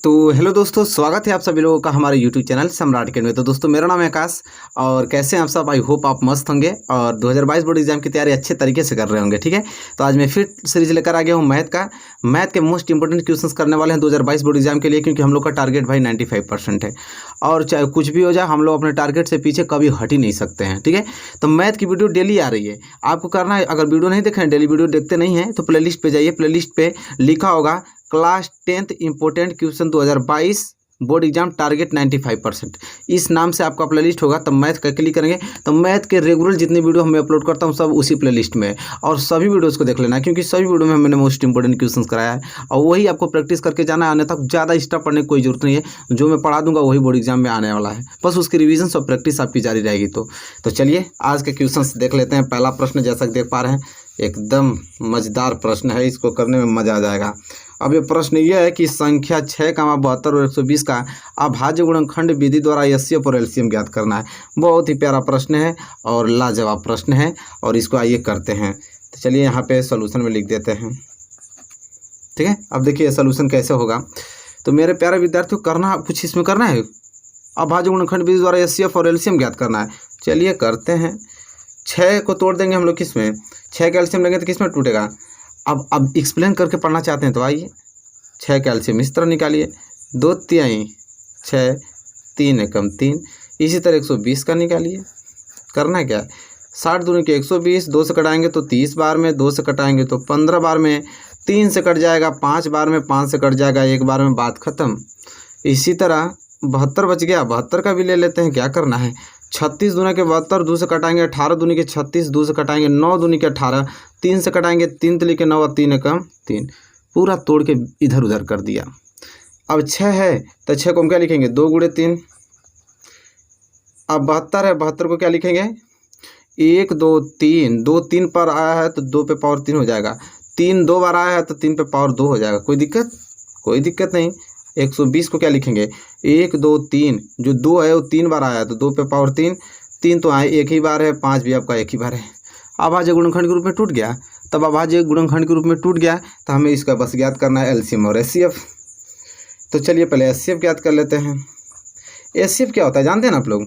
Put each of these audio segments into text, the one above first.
तो हेलो दोस्तों, स्वागत है आप सभी लोगों का हमारे यूट्यूब चैनल सम्राट अकेडमी में। तो दोस्तों, मेरा नाम है आकाश और कैसे हैं आप सब। आई होप आप मस्त होंगे और 2022 बोर्ड एग्जाम की तैयारी अच्छे तरीके से कर रहे होंगे। ठीक है, तो आज मैं फिर सीरीज लेकर आ गया हूँ मैथ के मोस्ट इंपोर्टेंट क्वेश्चंस करने वाले हैं 2022 बोर्ड एग्जाम के लिए, क्योंकि हम लोग का टारगेट भाई 95% है और चाहे कुछ भी हो जाए हम लोग अपने टारगेट से पीछे कभी हट ही नहीं सकते हैं। ठीक है, तो मैथ की वीडियो डेली आ रही है, आपको करना है। अगर वीडियो नहीं देख रहे हैं, डेली वीडियो देखते नहीं हैं, तो प्लेलिस्ट पे जाइए। प्लेलिस्ट पे लिखा होगा class 10th important question 2022 board exam target 95%, इस नाम से आपका प्लेलिस्ट होगा। तब मैथ का क्लिक करेंगे तो मैथ के रेगुलर जितनी वीडियो मैं अपलोड करता हूँ सब उसी प्लेलिस्ट में है और सभी वीडियोस को देख लेना है, क्योंकि सभी वीडियो में मैंने मोस्ट इंपोर्टेंट क्वेश्चंस कराया है और वही आपको प्रैक्टिस करके जाना है। अन्यथा ज़्यादा एक्स्ट्रा पढ़ने की कोई जरूरत नहीं है, जो मैं पढ़ा दूंगा वही बोर्ड एग्जाम में आने वाला है, बस उसकी रिविजन और प्रैक्टिस आपकी जारी रहेगी। तो चलिए आज के क्वेश्चन देख लेते हैं। पहला प्रश्न जैसा कि देख पा रहे हैं एकदम मज़ेदार प्रश्न है, इसको करने में मज़ा आ जाएगा। अब ये प्रश्न ये है कि संख्या 6,72 और 120 का अभाज्य गुणनखंड विधि द्वारा एचसीएफ और एलसीएम ज्ञात करना है। बहुत ही प्यारा प्रश्न है और लाजवाब प्रश्न है और इसको आइए करते हैं। तो चलिए यहाँ पे सॉल्यूशन में लिख देते हैं। ठीक है, अब देखिए सॉल्यूशन कैसे होगा। तो मेरे प्यारे विद्यार्थियों, करना कुछ इसमें करना है, अभाज्य गुणनखंड विधि द्वारा एचसीएफ और एलसीएम ज्ञात करना है। चलिए करते हैं। 6 को तोड़ देंगे हम लोग किस में, 6 का एलसीएम लेंगे तो किस में टूटेगा। अब एक्सप्लेन करके पढ़ना चाहते हैं तो आइए। 6 का एलसीएम इस तरह निकालिए, 2 तिहाई 6, 3 एकम 3। इसी तरह 120 का निकालिए। करना क्या है, 60 दूनी के 120, 2 से कटाएंगे तो 30 बार में, 2 से कटाएंगे तो 15 बार में, 3 से कट जाएगा 5 बार में, 5 से कट जाएगा 1 बार में, बात खत्म। इसी तरह 72 बच गया, 72 का भी ले लेते हैं। क्या करना है, 36 दूना के 72, 2 से कटाएंगे 18 दूनी के 36, 2 से कटाएंगे 9 दूनी के 18, 3 से कटाएंगे 3 तिली के 9, 3 एकम 3। पूरा तोड़ के इधर उधर कर दिया। अब 6 है तो 6 को हम क्या लिखेंगे, 2 गुणे 3। अब 72 है, 72 को क्या लिखेंगे, 1 2 3, 2 3 पर आया है तो 2 पे पावर 3 हो जाएगा, 3 2 बार आया है तो 3 पे पावर 2 हो जाएगा। कोई दिक्कत, कोई दिक्कत नहीं। 120 को क्या लिखेंगे, 1 2 3, जो 2 है वो 3 बार आया तो 2 पे पावर 3, 3 तो आए एक ही बार है, 5 भी आपका एक ही बार है। अभाज्य गुणनखंड के रूप में टूट गया। तब अभाज्य गुणनखंड के रूप में टूट गया तो हमें इसका बस ज्ञात करना है एलसीएम और एचसीएफ। तो चलिए पहले एचसीएफ ज्ञात कर लेते हैं। एचसीएफ क्या होता है जानते हैं ना आप लोग।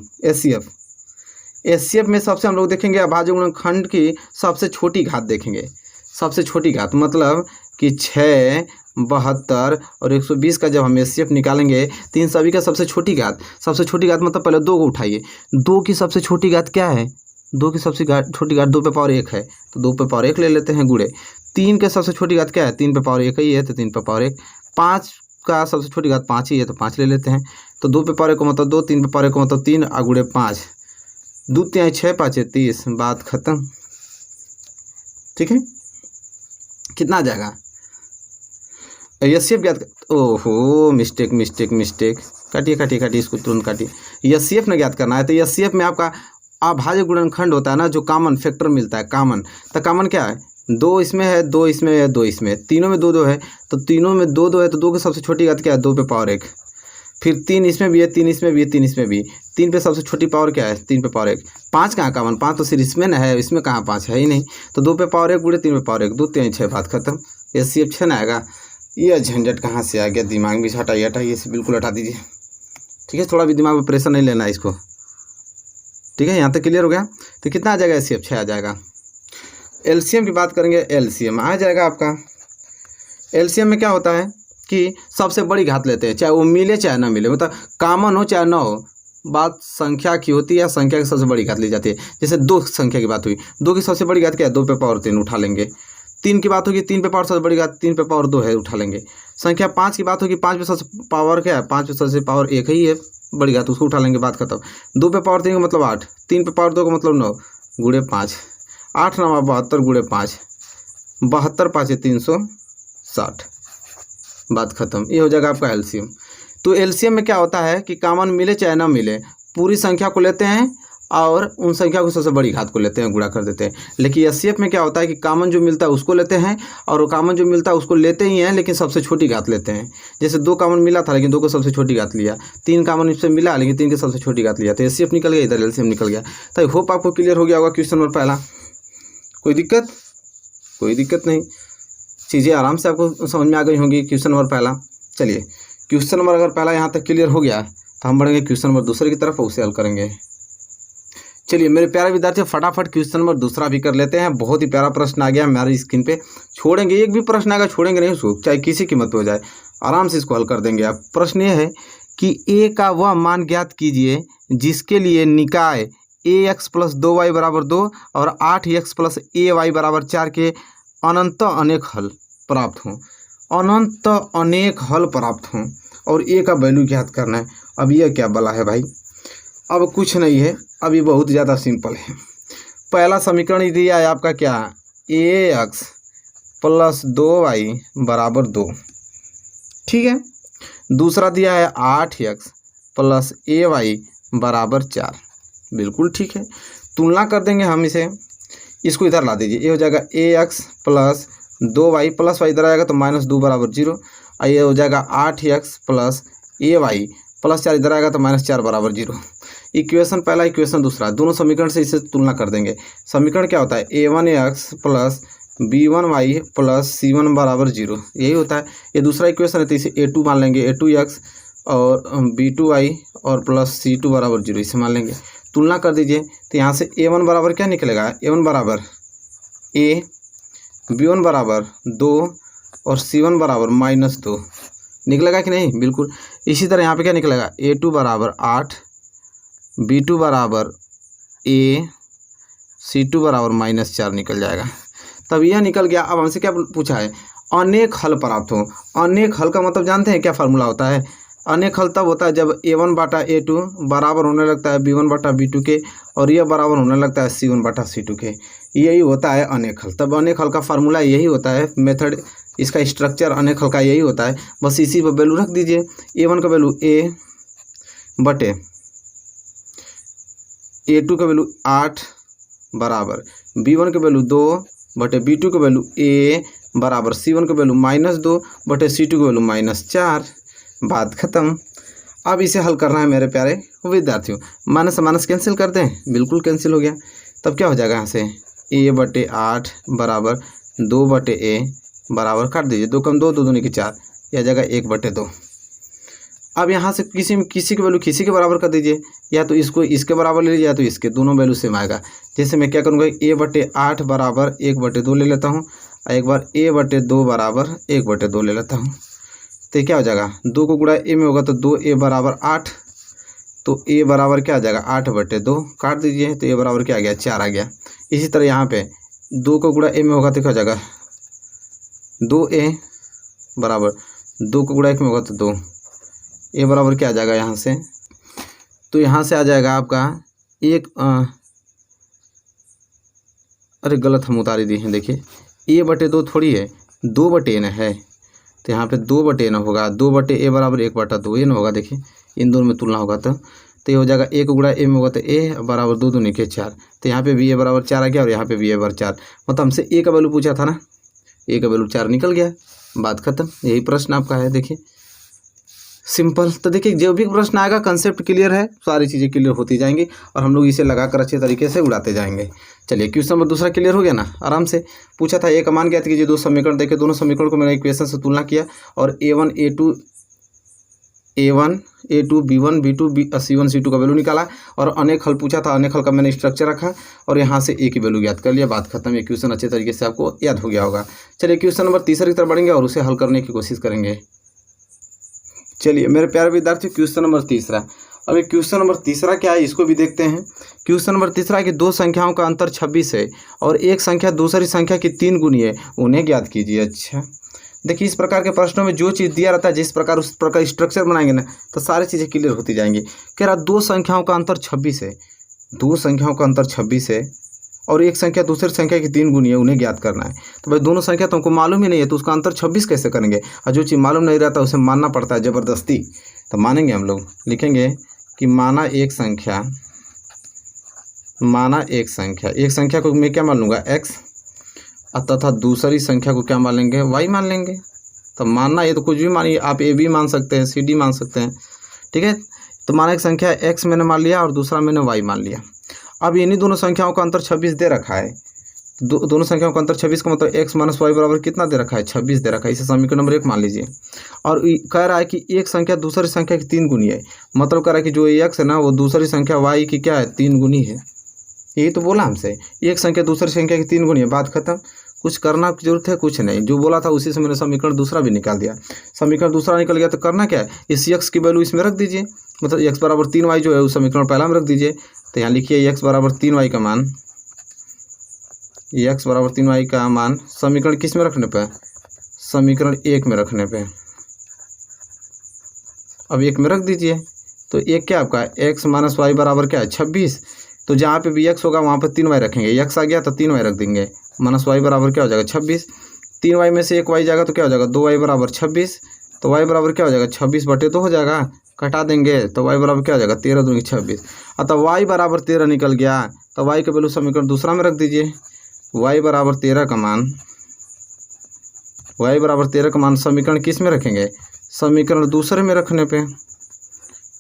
एचसीएफ में सबसे हम लोग देखेंगे अभाज्य गुणनखंड की सबसे छोटी घात देखेंगे। सबसे छोटी घात मतलब कि 6, 72 और 120 का जब हम एचसीएफ निकालेंगे तो इन सभी का सबसे छोटी घात मतलब पहले 2 को उठाइए। 2 की सबसे छोटी घात क्या है, 2 की सबसे छोटी घात 2 पे पावर 1 है तो 2 पे पावर 1 ले लेते हैं गुणे। 3 के सबसे छोटी घात क्या है, 3 पे पावर 1 ही है तो 3 पे पावर 1। 5 का सबसे छोटी घात 5 ही है तो 5 ले लेते हैं। तो 2 पे पावर 1 को मतलब 2, 3 पे पावर 1 को मतलब 3 और गुणे 5, 2 तिहाई 6 5 30, बात खत्म। ठीक है, कितना आ जाएगा एचसीएफ ज्ञात। ओहो मिस्टेक, काटिए इसको तुरंत काटिए। एचसीएफ ने ज्ञात करना है तो एचसीएफ में आपका अभाज्य गुणनखंड होता है ना, जो कॉमन फैक्टर मिलता है कॉमन। तो कॉमन क्या है, 2 इसमें है, 2 इसमें है, 2 इसमें, तीनों में 2 2 है तो तीनों में 2 2 है तो 2 की सबसे छोटी घात क्या है, 2 पे पावर 1। फिर 3 इसमें भी है, 3 इसमें भी है, 3 इसमें भी, 3 पे सबसे छोटी पावर क्या है, 3 पे पावर 1। 5 कहाँ कॉमन, 5 तो सिर्फ इसमें ना है, इसमें कहाँ 5 है ही नहीं। तो 2 पे पावर 1 गुणे 3 पे पावर 1, 2 3 6, बात खत्म। एचसीएफ 6 ना आएगा। ये झंझट कहाँ से आ गया, दिमाग में हटाइए इसे बिल्कुल हटा दीजिए। ठीक है, थोड़ा भी दिमाग में प्रेशर नहीं लेना है इसको। ठीक है, यहाँ तक क्लियर हो गया। तो कितना आ जाएगा, एचसीएफ 6 आ जाएगा। एलसीएम की बात करेंगे, एलसीएम आ जाएगा आपका। एलसीएम में क्या होता है कि सबसे बड़ी घात लेते हैं, चाहे वो मिले चाहे ना मिले, मतलब कॉमन हो चाहे ना हो, बात संख्या की होती है, संख्या की सबसे बड़ी घात ली जाती है। जैसे 2 संख्या की बात हुई, 2 की सबसे बड़ी घात क्या है, 2 पे पावर 3 उठा लेंगे। 3 की बात होगी, 3 पे पावर सबसे बड़ी घात 3 पे पावर 2 है, उठा लेंगे। संख्या 5 की बात होगी, 5 पे सबसे पावर क्या है, 5 पे सबसे पावर 1 ही है, बड़ी घात, उसको उठा लेंगे, बात खत्म। 2 पे पावर 3 का मतलब 8, 3 पे पावर 2 का मतलब 9 गुणे 5, 8 9 72 गुणे 5, 72 5 360, बात खत्म। ये हो जाएगा आपका एलसीएम। तो एलसीएम में क्या होता है कि कॉमन मिले चाहे ना मिले, पूरी संख्या को लेते हैं और उन संख्या को सबसे बड़ी घात को लेते हैं, गुणा कर देते हैं। लेकिन एचसीएफ में क्या होता है कि कॉमन जो मिलता है उसको लेते हैं और कॉमन जो मिलता है उसको लेते ही हैं, लेकिन सबसे छोटी घात लेते हैं। जैसे 2 कॉमन मिला था लेकिन 2 को सबसे छोटी घात लिया, 3 कॉमन इससे मिला लेकिन 3 की सबसे छोटी घात लिया, तो एचसीएफ निकल गया, इधर एलसीएम निकल गया। तो आई होप आपको क्लियर हो गया होगा क्वेश्चन नंबर पहला। कोई दिक्कत नहीं, चीज़ें आराम से आपको समझ में आ गई होंगी। क्वेश्चन नंबर पहला, चलिए क्वेश्चन नंबर अगर पहला यहाँ तक क्लियर हो गया तो हम बढ़ेंगे क्वेश्चन नंबर दूसरे की तरफ, उसे हल करेंगे। चलिए मेरे प्यारे विद्यार्थियों, फटाफट क्वेश्चन नंबर दूसरा भी कर लेते हैं। बहुत ही प्यारा प्रश्न आ गया हमारी स्क्रीन पे, छोड़ेंगे एक भी प्रश्न आएगा छोड़ेंगे नहीं उसको, चाहे किसी कीमत पे हो जाए, आराम से इसको हल कर देंगे आप। प्रश्न ये है कि ए का वह मान ज्ञात कीजिए जिसके लिए निकाय ax + 2y = 2 और 8x + ay = 4 के अनंत अनेक हल प्राप्त हों। अनंत अनेक हल प्राप्त हों और ए का वैल्यू ज्ञात करना है। अब यह क्या बला है भाई, अब कुछ नहीं है, अब ये बहुत ज़्यादा सिंपल है। पहला समीकरण दिया है आपका क्या, ax + 2y = 2, ठीक है। दूसरा दिया है 8x + ay = 4, बिल्कुल ठीक है। तुलना कर देंगे हम इसे, इसको इधर ला दीजिए, ये हो जाएगा ax + 2y + y इधर आएगा तो -2 = 0, ये हो जाएगा 8x + ay + 4 इधर आएगा तो -4 = 0। इक्वेशन पहला, इक्वेशन दूसरा, दोनों समीकरण से इसे तुलना कर देंगे। समीकरण क्या होता है, a1x + b1y + c1 = 0, यही होता है। ये दूसरा इक्वेशन है तो इसे a2 मान लेंगे, a2x और b2y और प्लस c2 = 0 इसे मान लेंगे। तुलना कर दीजिए तो यहाँ से a1 बराबर क्या निकलेगा, a1 बराबर a, b1 बराबर 2 और c1 बराबर -2 निकलेगा कि नहीं, बिल्कुल। इसी तरह यहाँ पे क्या निकलेगा, a2 बराबर 8, b2 बराबर a, c2 बराबर -4 निकल जाएगा। तब यह निकल गया। अब हमसे क्या पूछा है, अनेक हल प्राप्त हो। अनेक हल का मतलब जानते हैं क्या फार्मूला होता है, अनेक हल तब होता है जब a1/a2 बराबर होने लगता है b1/b2 के और यह बराबर होने लगता है c1/c2 के, यही होता है अनेक हल। तब अनेक हल का फार्मूला यही होता है, मेथड इसका स्ट्रक्चर अनेक हल का यही होता है। बस इसी पर वैल्यू रख दीजिए, a1 का वैल्यू a/a2 का वैल्यू 8 बराबर b1 का वैल्यू 2/b2 का वैल्यू a बराबर c1 का वैल्यू -2/c2 का वैल्यू -4, बात खत्म। अब इसे हल करना है मेरे प्यारे विद्यार्थियों। माइनस से माइनस कैंसिल कर दें, बिल्कुल कैंसिल हो गया। तब क्या हो जाएगा, यहाँ से a/8 बराबर 2/a बराबर काट दीजिए, 2 कम 2, 2 दूनी की 4, यह आ जाएगा 1/2। अब यहाँ से किसी की वैल्यू किसी के बराबर कर दीजिए, या तो इसको इसके बराबर ले लीजिए या तो इसके, दोनों वैल्यू सेम आएगा। जैसे मैं क्या करूँगा, a/8 बराबर 1/2 ले लेता हूँ और एक बार a/2 बराबर 1/2 ले लेता हूँ। तो क्या हो जाएगा, 2 को गुणा a में होगा तो 2a बराबर 8, तो a बराबर क्या आ जाएगा 8/2, काट दीजिए तो a बराबर क्या आ गया 4 आ गया। इसी तरह यहाँ पे 2 को गुणा a में होगा तो क्या हो जाएगा 2a बराबर 2 को गुणा 1 में होगा तो 2, a बराबर क्या आ जाएगा यहाँ से, तो यहाँ से आ जाएगा आपका अरे गलत हम उतारी दिए हैं, देखिए a/2 थोड़ी है, 2/n है, तो यहाँ पे 2/n होगा, 2/a बराबर 1/2 ये ना होगा। देखिए इन दोनों में तुलना होगा तो ये हो जाएगा, 1 गुणा a में होगा तो a बराबर 2 दूनी के 4, तो यहाँ पे भी a बराबर 4 आ गया और यहाँ पे भी a बराबर 4, मतलब हमसे a का वैल्यू पूछा था ना, a का वैल्यू 4 निकल गया, बात खत्म। यही प्रश्न आपका है, देखिए सिंपल। तो देखिए जो भी प्रश्न आएगा कंसेप्ट क्लियर है, सारी चीज़ें क्लियर होती जाएंगी और हम लोग इसे लगाकर अच्छे तरीके से उड़ाते जाएंगे। चलिए क्वेश्चन नंबर दूसरा क्लियर हो गया ना, आराम से पूछा था। एक मान ज्ञात कीजिए, 2 समीकरण देखे, दोनों समीकरण को मैंने इक्वेशन से तुलना किया और a1 a2 b1 b2 c1 c2 का वैल्यू निकाला और अनेक हल पूछा था, अनेक हल का मैंने स्ट्रक्चर रखा और यहाँ से a की वैल्यू ज्ञात कर लिया, बात खत्म। ये क्वेश्चन अच्छे तरीके से आपको याद हो गया होगा। चलिए क्वेश्चन नंबर तीसरे की तरफ बढ़ेंगे और उसे हल करने की कोशिश करेंगे। चलिए मेरे प्यारे विद्यार्थी, क्वेश्चन नंबर तीसरा। अब ये क्वेश्चन नंबर तीसरा क्या है इसको भी देखते हैं। क्वेश्चन नंबर तीसरा है कि 2 संख्याओं का अंतर 26 है और एक संख्या दूसरी संख्या की 3 गुनी है, उन्हें ज्ञात कीजिए। अच्छा देखिए, इस प्रकार के प्रश्नों में जो चीज़ दिया रहता है जिस प्रकार उस प्रकार स्ट्रक्चर बनाएंगे ना तो सारी चीज़ें क्लियर होती जाएंगी। कह रहा 2 संख्याओं का अंतर 26 है, 2 संख्याओं का अंतर 26 है और एक संख्या दूसरी संख्या की 3 गुनी है, उन्हें ज्ञात करना है। तो भाई दोनों संख्या तो हमको मालूम ही नहीं है तो उसका अंतर 26 कैसे करेंगे, और जो चीज़ मालूम नहीं रहता उसे मानना पड़ता है ज़बरदस्ती। तो मानेंगे हम लोग, लिखेंगे कि माना एक संख्या को मैं क्या मान लूँगा x, तथा दूसरी संख्या को क्या मान लेंगे y मान लेंगे। तो मानना ये तो कुछ भी मानिए, आप a भी मान सकते हैं, c d मान सकते हैं, ठीक है। तो माना एक संख्या x मैंने मान लिया और दूसरा मैंने y मान लिया। अब इन्हीं दोनों संख्याओं का अंतर 26 दे रखा है, दोनों संख्याओं का अंतर 26 का मतलब x माइनस वाई बराबर कितना दे रखा है, 26 दे रखा है। इसे समीकरण नंबर 1 मान लीजिए। और कह रहा है कि एक संख्या दूसरी संख्या की 3 गुनी है, मतलब कह रहा है कि जो x है ना वो दूसरी संख्या y की क्या है, 3 गुनी है। यही तो बोला हमसे, एक संख्या दूसरी संख्या की 3 गुनी है, बात खत्म। कुछ करना की जरूरत है, कुछ नहीं, जो बोला था उसी से मैंने समीकरण दूसरा भी निकाल दिया। समीकरण दूसरा निकल गया तो करना क्या है, इस x की वैल्यू इसमें रख दीजिए, मतलब x बराबर 3y जो है उस समीकरण पहला में रख दीजिए। तो यहाँ लिखिए x बराबर 3y का मान, x बराबर 3y का मान समीकरण किस में रखने पे, समीकरण 1 में रखने पे। अब 1 में रख दीजिए तो 1 क्या आपका x माइनस वाई बराबर क्या है, 26। तो जहाँ पे भी x होगा वहाँ पर 3y रखेंगे, x आ गया तो 3y रख देंगे, माइनस वाई बराबर क्या हो जाएगा 26। 3y में से 1y जाएगा तो क्या हो जाएगा 2y बराबर 26। तो y बराबर क्या हो जाएगा 26/2 हो जाएगा, कटा देंगे तो y बराबर क्या हो जाएगा 13 दूनी 26। अतः y बराबर 13 निकल गया। तो y का वैल्यू समीकरण दूसरा में रख दीजिए। y बराबर 13 का मान, y बराबर 13 का मान समीकरण किस में रखेंगे, समीकरण दूसरे में रखने पे।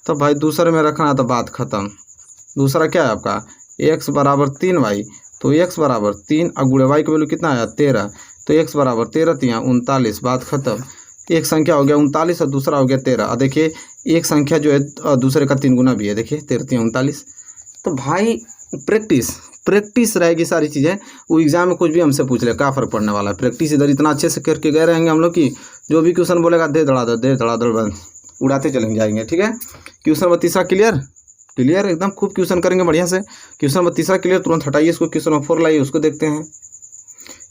तो भाई दूसरे में रखना तो बात खत्म। दूसरा क्या है आपका x बराबर 3y, तो x बराबर 3 और गुणे y का वैल्यू कितना आया 13, तो x बराबर 13 3 39, बात खत्म। एक संख्या हो गया 39 और दूसरा हो गया 13। और देखिए एक संख्या जो है दूसरे का 3 गुना भी है, देखिए 13 3 39। तो भाई प्रैक्टिस रहेगी सारी चीज़ें, वो एग्जाम में कुछ भी हमसे पूछ ले क्या फ़र्क पड़ने वाला है। प्रैक्टिस इधर इतना अच्छे से करके गए रहेंगे हम लोग कि जो भी क्वेश्चन बोलेगा दे धड़ाधड़ बंद उड़ाते चलेंगे जाएंगे, ठीक है। क्वेश्चन नंबर 3 क्लियर एकदम खूब क्वेश्चन करेंगे बढ़िया से। क्वेश्चन नंबर 3 क्लियर, तुरंत हटाइए इसको, क्वेश्चन नंबर 4 लाइए उसको देखते हैं।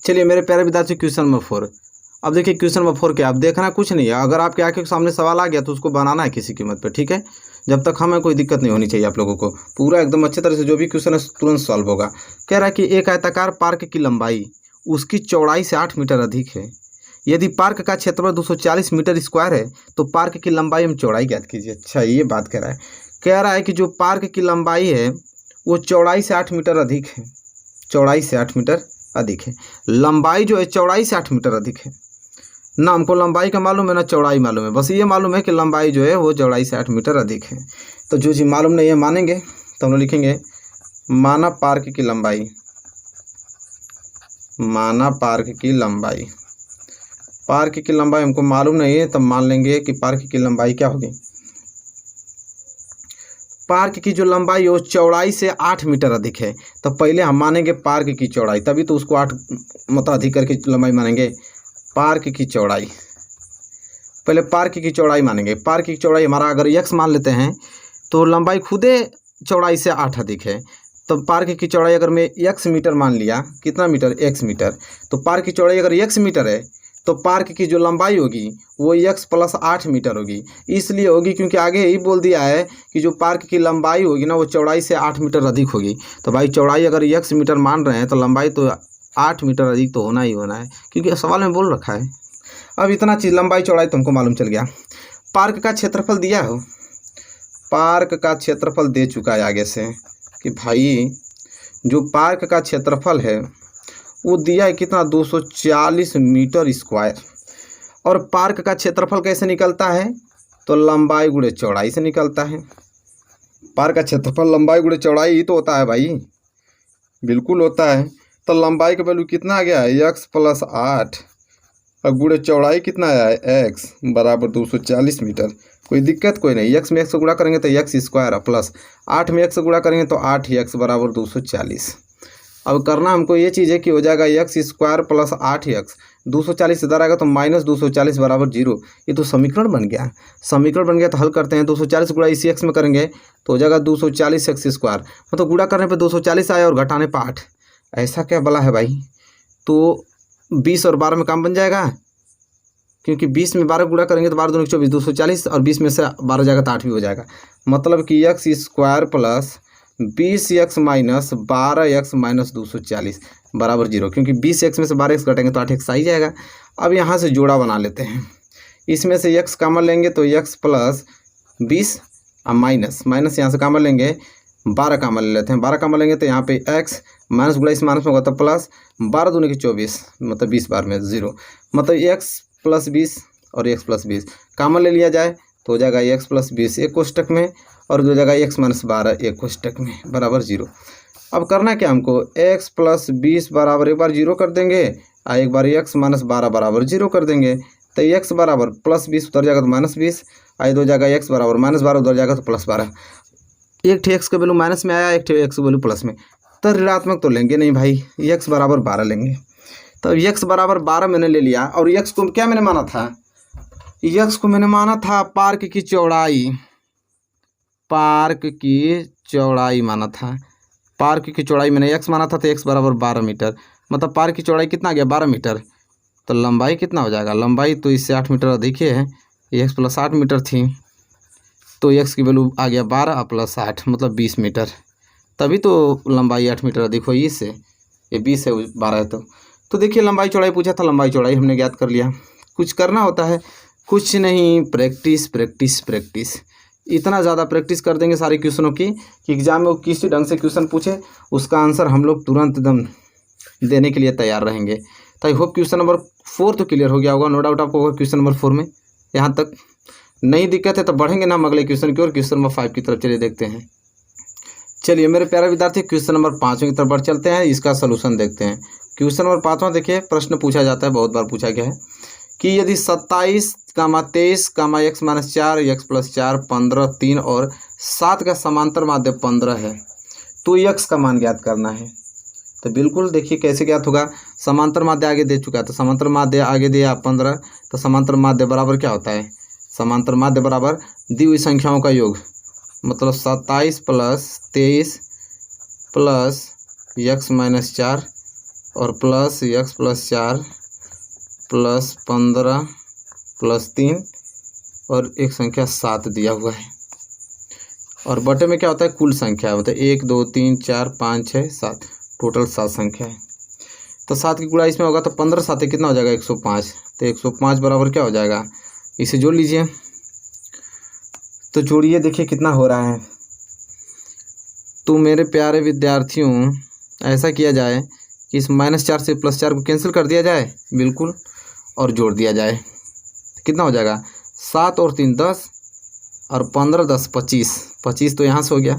चलिए मेरे प्यारे विद्यार्थी क्वेश्चन नंबर 4। अब देखिए क्वेश्चन नंबर 4 क्या, आप देखना कुछ नहीं है, अगर आपके आंख के सामने सवाल आ गया तो उसको बनाना है किसी कीमत पे, ठीक है। जब तक हमें कोई दिक्कत नहीं होनी चाहिए आप लोगों को, पूरा एकदम अच्छे तरह से जो भी क्वेश्चन है तुरंत सॉल्व होगा। कह रहा है कि एक आयताकार पार्क की लंबाई उसकी चौड़ाई से 8 मीटर अधिक है। यदि पार्क का क्षेत्रफल 240 मीटर स्क्वायर है तो पार्क की लंबाई एवं चौड़ाई ज्ञात कीजिए। अच्छा ये बात कह रहा है कि जो पार्क की लंबाई है वो चौड़ाई से 8 मीटर अधिक है, चौड़ाई से 8 मीटर अधिक है। लंबाई जो है चौड़ाई से 8 मीटर अधिक है ना, हमको लंबाई का मालूम है ना चौड़ाई मालूम है, बस ये मालूम है कि लंबाई जो है वो चौड़ाई से 8 मीटर अधिक है। तो जो चीज़ मालूम नहीं है मानेंगे तो हम लोग लिखेंगे माना पार्क की लंबाई, माना पार्क की लंबाई। पार्क की लंबाई हमको मालूम नहीं है, तब मान लेंगे कि पार्क की लंबाई क्या होगी, पार्क की जो लंबाई है वो चौड़ाई से 8 मीटर अधिक है। तो पहले हम मानेंगे पार्क की चौड़ाई, तभी तो उसको 8 मतलब अधिक करके लंबाई मानेंगे। पार्क की चौड़ाई, पहले पार्क की चौड़ाई मानेंगे। पार्क की चौड़ाई हमारा अगर x मान लेते हैं तो लंबाई खुदे चौड़ाई से 8 अधिक है। तो पार्क की चौड़ाई अगर मैं x मीटर मान लिया, कितना मीटर, x मीटर, तो पार्क की चौड़ाई अगर x मीटर है तो पार्क की जो लंबाई होगी वो x + 8 मीटर होगी। इसलिए होगी क्योंकि आगे ही बोल दिया है कि जो पार्क की लंबाई होगी ना वो चौड़ाई से 8 मीटर अधिक होगी। तो भाई चौड़ाई अगर x मीटर मान रहे हैं तो लंबाई तो 8 मीटर अधिक तो होना ही होना है, क्योंकि सवाल में बोल रखा है। अब इतना चीज़ लंबाई चौड़ाई तुमको मालूम चल गया। पार्क का क्षेत्रफल दिया हो, पार्क का क्षेत्रफल दे चुका है आगे से कि भाई जो पार्क का क्षेत्रफल है वो दिया है कितना 240 मीटर स्क्वायर। और पार्क का क्षेत्रफल कैसे निकलता है, तो लंबाई गुणे चौड़ाई से निकलता है। पार्क का क्षेत्रफल लंबाई गुणे चौड़ाई ही तो होता है भाई, बिल्कुल होता है। तो लंबाई का वैल्यू कितना आ गया है x + 8 और गुणे चौड़ाई कितना आया है x बराबर 240 मीटर। कोई दिक्कत कोई नहीं, x में x से गुणा करेंगे तो x स्क्वायर प्लस 8 में x से गुणा करेंगे तो 8x बराबर 240। अब करना हमको ये चीज़ है कि हो जाएगा x स्क्वायर + 8x, 240 इधर आएगा तो -240 बराबर 0। ये तो समीकरण बन गया, समीकरण बन गया। तो हल करते हैं, 240 गुणा इसी x में करेंगे तो हो जाएगा 240x स्क्वायर, मतलब गुणा करने पे 240 आया और घटाने पे 8। ऐसा क्या बला है भाई, तो 20 और 12 में काम बन जाएगा, क्योंकि 20 में 12 गुणा करेंगे तो 12 दूनी 24, 240 और 20 में से 12 जाएगा तो 8 भी हो जाएगा। मतलब कि x स्क्वायर + 20x - 12x - 240 बराबर 0, क्योंकि 20x में से 12x घटेंगे तो 8x आ ही जाएगा। अब यहाँ से जोड़ा बना लेते हैं, इसमें से x कॉमन लेंगे तो x + 20 और माइनस यहाँ से कॉमन लेंगे 12 कॉमन ले लेते हैं। 12 कॉमन लेंगे तो यहाँ पे x माइनस गुणा इस माइनस में होगा तो प्लस 12 दूनी 24, मतलब 20 बार में 0, मतलब x + 20 और x + 20 कॉमन ले लिया जाए तो हो जाएगा x + 20 एक कोष्टक में और हो जाएगा x - 12 एक कोष्टक में बराबर 0। अब करना क्या हमको, x प्लस 20 बराबर एक बार 0 कर देंगे और एक बार x माइनस 12 बराबर 0 कर देंगे। तो x बराबर प्लस 20 उधर जाएगा तो माइनस 20, आई दो जाएगा x बराबर माइनस 12 उधर जाएगा तो प्लस 12। एक ठे x का वैल्यू माइनस में आया, एक ठे x का वैल्यू प्लस में, तो ऋणात्मक तो लेंगे नहीं भाई, x बराबर 12 लेंगे। तो x बराबर 12 मैंने ले लिया और x को क्या मैंने माना था, x को मैंने माना था पार्क की चौड़ाई, पार्क की चौड़ाई माना था। पार्क की चौड़ाई मैंने x माना था तो x बराबर 12 मीटर, मतलब पार्क की चौड़ाई कितना आ गया 12 मीटर। तो लंबाई कितना हो जाएगा, लंबाई तो इससे 8 मीटर अधिक है, x प्लस 8 मीटर थी, तो x की वैल्यू आ गया 12 प्लस 8 मतलब 20 मीटर। तभी तो लंबाई 8 मीटर अधिक हुई इससे, ये 20 है 12 है। तो देखिए लंबाई चौड़ाई पूछा था, लंबाई चौड़ाई हमने ज्ञात कर लिया। कुछ करना होता है, कुछ नहीं, प्रैक्टिस प्रैक्टिस प्रैक्टिस। इतना ज़्यादा प्रैक्टिस कर देंगे सारे क्वेश्चनों की कि एग्जाम में वो किसी ढंग से क्वेश्चन पूछे उसका आंसर हम लोग तुरंत एकदम देने के लिए तैयार रहेंगे। तो आई होप क्वेश्चन नंबर 4 तो क्लियर हो गया होगा, नो डाउट आपको होगा क्वेश्चन नंबर 4 में। यहाँ तक नहीं दिक्कत है तो बढ़ेंगे ना हम अगले क्वेश्चन की ओर, क्वेश्चन नंबर 5 की तरफ चलिए देखते हैं। चलिए मेरे प्यारे विद्यार्थी क्वेश्चन नंबर 5 की तरफ बढ़ चलते हैं, इसका सोल्यूशन देखते हैं। क्वेश्चन नंबर 5 देखिए, प्रश्न पूछा जाता है, बहुत बार पूछा गया है कि यदि 27, 23, x माइनस 4, x प्लस 4, 15, 3 और 7 का समांतर माध्य 15 है तो x का मान ज्ञात करना है। तो बिल्कुल देखिए कैसे ज्ञात होगा, समांतर माध्य आगे दे चुका है तो समांतर माध्य आगे दिया 15, तो समांतर माध्य बराबर क्या होता है, समांतर माध्य बराबर दी हुई संख्याओं का योग, मतलब 27 प्लस 23 प्लस x माइनस 4 और plus x plus 4 plus 15 plus 3 और एक संख्या 7 दिया हुआ है। और बटे में क्या होता है, कुल संख्या होता है 1 2 3 4 5 6 7, टोटल 7 संख्या है। तो 7 की गुणा इसमें होगा तो 15 7 कितना हो जाएगा 105, तो 105 बराबर क्या हो जाएगा, इसे जोड़ लीजिए। तो जोड़िए देखिए कितना हो रहा है। तो मेरे प्यारे विद्यार्थियों ऐसा किया जाए कि इस -4 से +4 को कैंसिल कर दिया जाए, बिल्कुल, और जोड़ दिया जाए। कितना हो जाएगा, 7 और 3 10 और 15 10 25, 25 तो यहाँ से हो गया,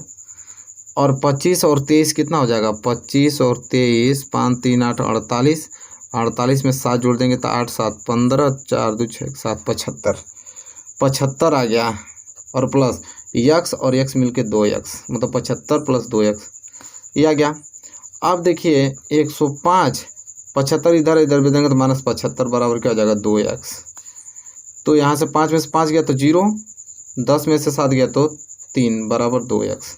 और 25 और 23 कितना हो जाएगा, 25 और 23 5 3 8 48, 48 में 7 जोड़ देंगे तो 8 7 15 4 2 6 7 75, 75 आ गया, और प्लस x और x मिलके 2x, मतलब 75 प्लस 2x ये आ गया। अब देखिए 105, 75 इधर इधर भी देंगे तो -75 बराबर क्या हो जाएगा 2x। तो यहाँ से 5 में से 5 गया तो 0, 10 में से 7 गया तो 3 बराबर 2x।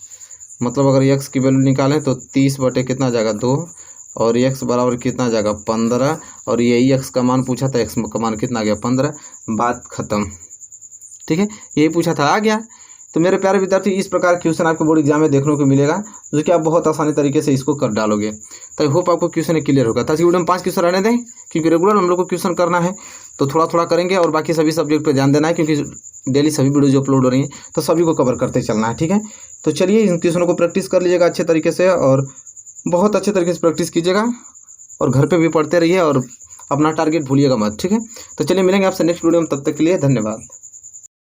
मतलब अगर x की वैल्यू निकालें तो 30 बटे कितना जाएगा 2, और x बराबर कितना जाएगा 15, और यही x का मान पूछा था, x का मान कितना आ गया 15, बात खत्म। ठीक है, यही पूछा था, आ गया। तो मेरे प्यारे विद्यार्थी इस प्रकार क्वेश्चन आपको बोर्ड एग्जाम में देखने को मिलेगा, जो कि आप बहुत आसानी तरीके से इसको कर डालोगे। तो आई होप आपको क्वेश्चन क्लियर होगा। तो वीडियो में 5 क्वेश्चन रहने दें, क्योंकि रेगुलर हम लोग को क्वेश्चन करना है तो थोड़ा थोड़ा करेंगे, और बाकी सभी सब्जेक्ट पर ध्यान देना है, क्योंकि डेली सभी वीडियो जो अपलोड हो रही हैं तो सभी को कवर करते चलना है। ठीक है, तो चलिए इन क्वेश्चनों को प्रैक्टिस कर लीजिएगा अच्छे तरीके से, और बहुत अच्छे तरीके से प्रैक्टिस कीजिएगा, और घर पर भी पढ़ते रहिए, और अपना टारगेट भूलिएगा मत। ठीक है, तो चलिए मिलेंगे आपसे नेक्स्ट वीडियो में, तब तक के लिए धन्यवाद।